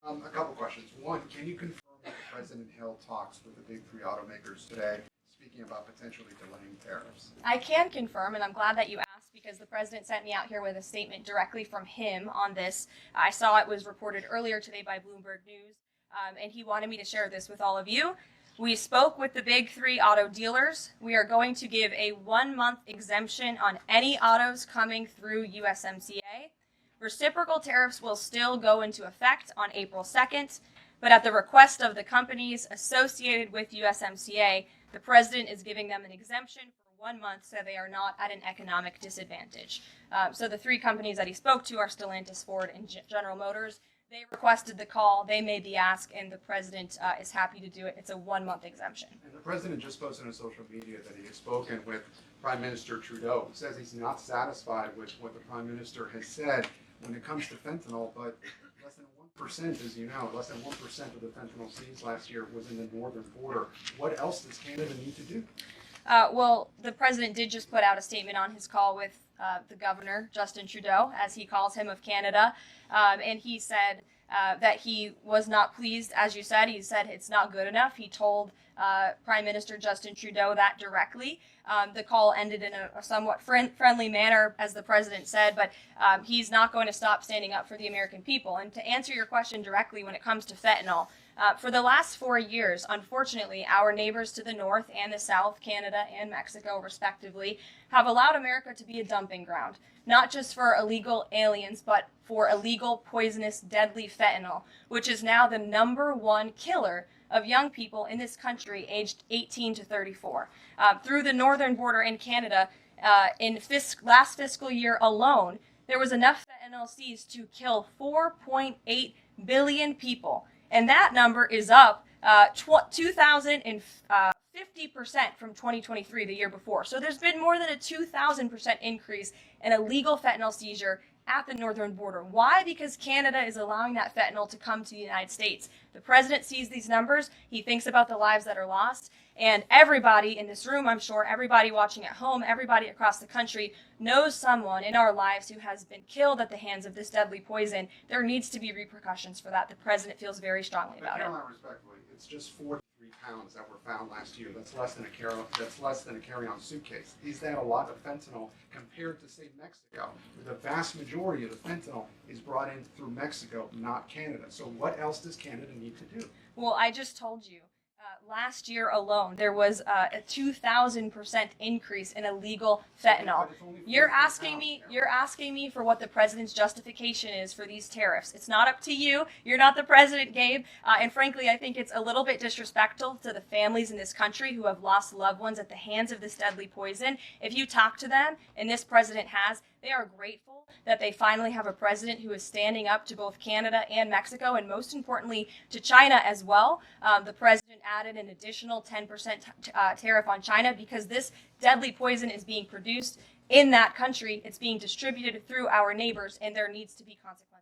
A couple questions. One, can you confirm that President Hill talks with the big three automakers today, speaking about potentially delaying tariffs? I can confirm, and I'm glad that you asked because the president sent me out here with a statement directly from him on this. I saw it was reported earlier today by Bloomberg News, and he wanted me to share this with all of you. We spoke with the big three auto dealers. We are going to give a 1-month exemption on any autos coming through USMCA. Reciprocal tariffs will still go into effect on April 2nd, but at the request of the companies associated with USMCA, the president is giving them an exemption for 1 month so they are not at an economic disadvantage. So the three companies that he spoke to are Stellantis, Ford, and General Motors. They requested the call, they made the ask, and the president is happy to do it. It's a 1-month exemption. And the president just posted on social media that he has spoken with Prime Minister Trudeau. He says he's not satisfied with what the Prime Minister has said when it comes to fentanyl, but less than 1%, as you know, less than 1% of the fentanyl seized last year was in the northern border. What else does Canada need to do? Well, the president did just put out a statement on his call with the governor, Justin Trudeau, as he calls him, of Canada, and he said that he was not pleased, as you said. He said it's not good enough. He told Prime Minister Justin Trudeau that directly. The call ended in a somewhat friendly manner, as the president said, but he's not going to stop standing up for the American people. And to answer your question directly when it comes to fentanyl, for the last 4 years, unfortunately, our neighbors to the north and the south, Canada and Mexico respectively, have allowed America to be a dumping ground, not just for illegal aliens, but for illegal, poisonous, deadly fentanyl, which is now the #1 killer of young people in this country aged 18 to 34. Through the northern border in Canada, in last fiscal year alone, there was enough fentanyl seized to kill 4.8 billion people. And that number is up 2,050% from 2023, the year before. So there's been more than a 2,000% increase in illegal fentanyl seizure at the northern border. Why? Because Canada is allowing that fentanyl to come to the United States. The president sees these numbers. He thinks about the lives that are lost. And everybody in this room, I'm sure, everybody watching at home, everybody across the country knows someone in our lives who has been killed at the hands of this deadly poison. There needs to be repercussions for that. The president feels very strongly about it. Karoline, respectfully, it's just 43 pounds that were found last year. That's less than a carry-on suitcase. Is that a lot of fentanyl compared to, say, Mexico? The vast majority of the fentanyl is brought in through Mexico, not Canada. So what else does Canada need to do? Well, I just told you. Last year alone, there was a 2,000% increase in illegal fentanyl. You're asking me for what the president's justification is for these tariffs. It's not up to you. You're not the president, Gabe. And frankly, I think it's a little bit disrespectful to the families in this country who have lost loved ones at the hands of this deadly poison. If you talk to them, and this president has, they are grateful that they finally have a president who is standing up to both Canada and Mexico, and most importantly, to China as well. The president added an additional 10% tariff on China because this deadly poison is being produced in that country. It's being distributed through our neighbors, and there needs to be consequences.